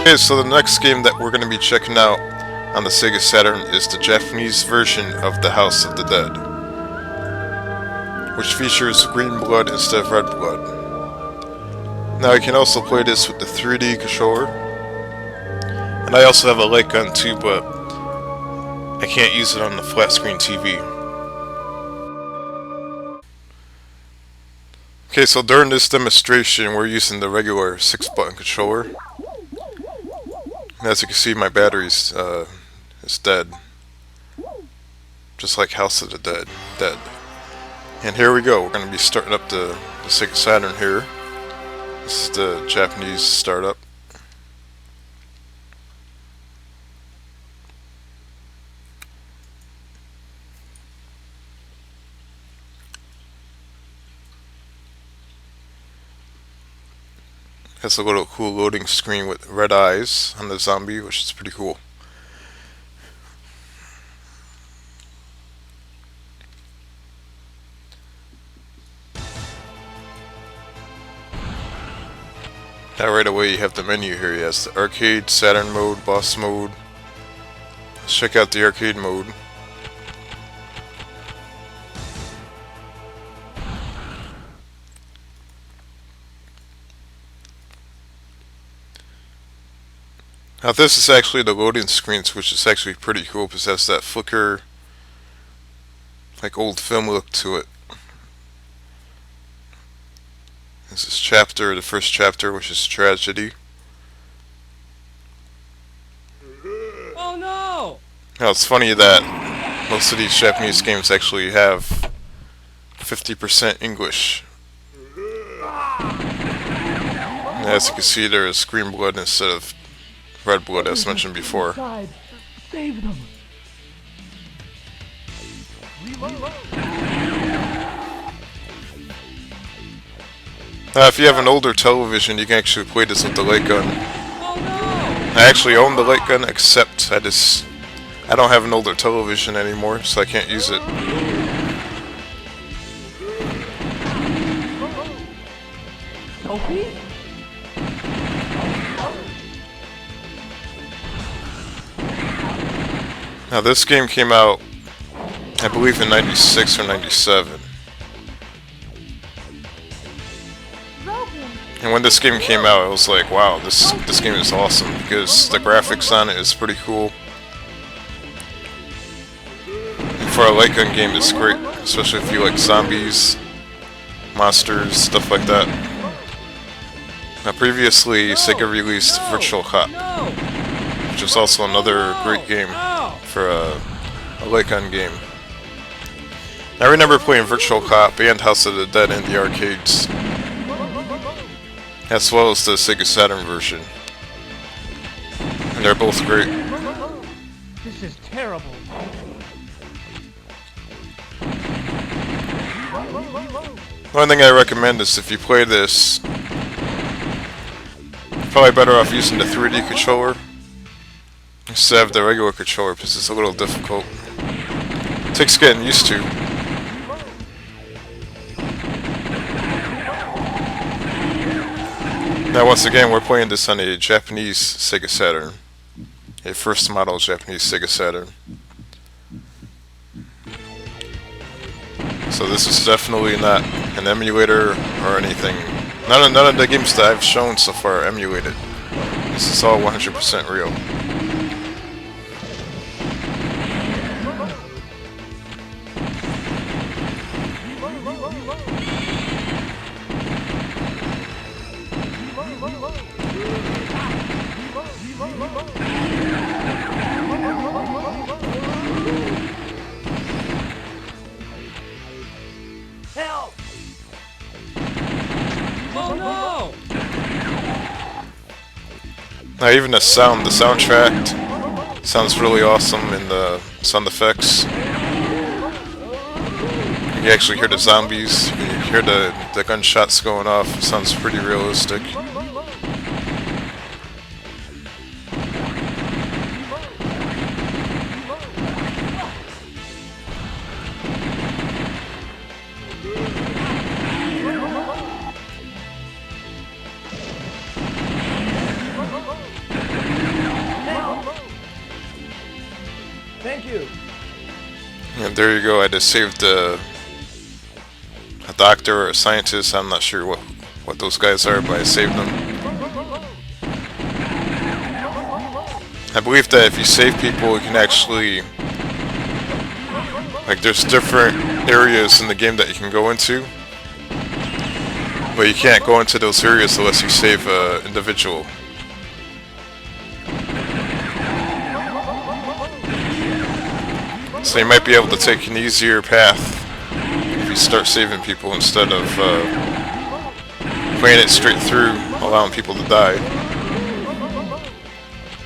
Okay, so the next game that we're going to be checking out on the Sega Saturn is the Japanese version of the House of the Dead, which features green blood instead of red blood. Now you can also play this with the 3D controller, and I also have a light gun too, but I can't use it on the flat screen TV. Okay, so during this demonstration we're using the regular 6-button controller. And as you can see, my battery's is dead, just like House of the Dead. And here we go. We're going to be starting up the Sega Saturn here. This is the Japanese startup. Has a little cool loading screen with red eyes on the zombie, which is pretty cool. Now right away you have the menu here. You has the arcade, Saturn mode, boss mode. Let's check out the arcade mode. Now this is actually the loading screens, which is actually pretty cool because it has that flicker, like old film look to it. This is chapter, the first chapter, which is tragedy. Oh no! Now it's funny that most of these Japanese games actually have 50% English. And as you can see, there is green blood instead of red blood, as mentioned before. Save them! If you have an older television, you can actually play this with the light gun. Oh no! I actually own the light gun, except I don't have an older television anymore, so I can't use it. Sophie? Now this game came out, I believe, in 96 or 97. And when this game came out, I was like, wow, this game is awesome, because the graphics on it is pretty cool. And for a light gun game, it's great, especially if you like zombies, monsters, stuff like that. Now previously, Sega released Virtual Cop, which is also another great game for a light gun game. I remember playing Virtual Cop and House of the Dead in the arcades, as well as the Sega Saturn version, and they're both great. This is terrible. One thing I recommend is if you play this, you're probably better off using the 3D controller instead of the regular controller, because it's a little difficult. It takes getting used to. Now once again, we're playing this on a Japanese Sega Saturn, a first model Japanese Sega Saturn. So this is definitely not an emulator or anything. None of the games that I've shown so far are emulated. This is all 100% real. Help! Oh no! Now even the soundtrack sounds really awesome in the sound effects. You can actually hear the zombies, you can hear the gunshots going off. It sounds pretty realistic. there you go. I just saved a doctor or a scientist. I'm not sure what those guys are, but I saved them. I believe that if you save people, you can actually, like, there's different areas in the game that you can go into, but you can't go into those areas unless you save an individual. So you might be able to take an easier path if you start saving people instead of playing it straight through, allowing people to die.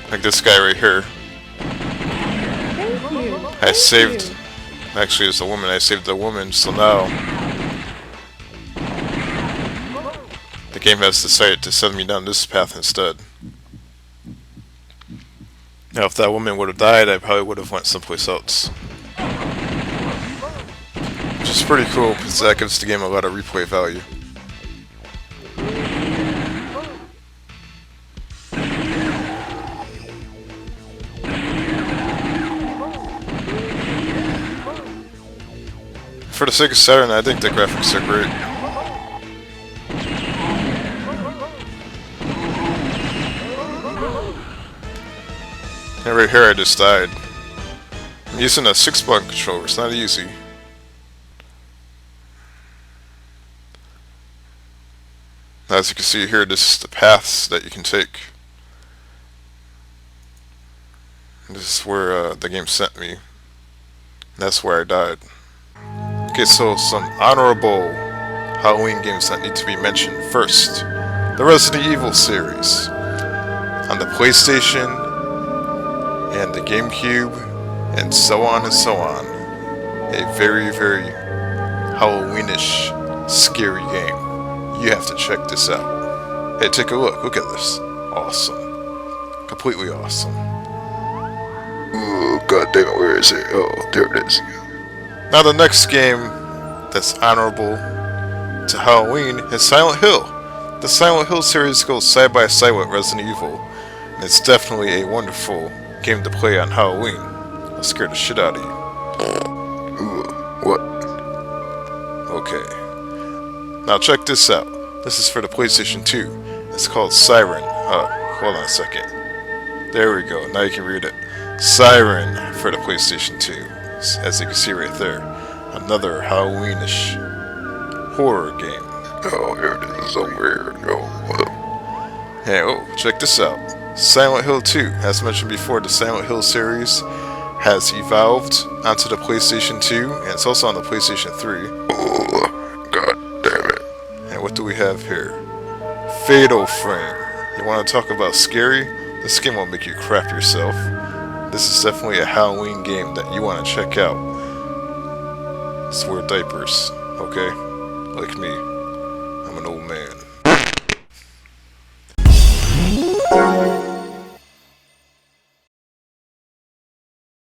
Like this guy right here. I saved, actually it's a woman, I saved a woman, so now the game has decided to send me down this path instead. Now if that woman would have died, I probably would have went someplace else. Which is pretty cool, because that gives the game a lot of replay value. For the Sega Saturn, I think the graphics are great. And right here I just died. I'm using a 6-button controller, it's not easy. As you can see here, this is the paths that you can take. And this is where the game sent me. And that's where I died. Okay, so some honorable Halloween games that need to be mentioned. First, the Resident Evil series. On the PlayStation, and the GameCube, and so on and so on. A very, very Halloweenish, scary game. You have to check this out. Hey, take a look. Look at this. Awesome. Completely awesome. Oh, god damn it, where is it? Oh, there it is. Now the next game that's honorable to Halloween is Silent Hill. The Silent Hill series goes side by side with Resident Evil, and it's definitely a wonderful game to play on Halloween. It'll scare the shit out of you. Ooh, what? Okay. Now check this out. This is for the PlayStation 2. It's called Siren. Hold on a second. There we go. Now you can read it. Siren for the PlayStation 2. As you can see right there. Another Halloweenish horror game. Oh, here it is somewhere. Oh, what up? Hey, oh, check this out. Silent Hill 2. As mentioned before, the Silent Hill series has evolved onto the PlayStation 2, and it's also on the PlayStation 3. Oh, god damn it. And what do we have here? Fatal Frame. You want to talk about scary? This game will make you crap yourself. This is definitely a Halloween game that you want to check out. Just wear diapers, okay? Like me. I'm an old man.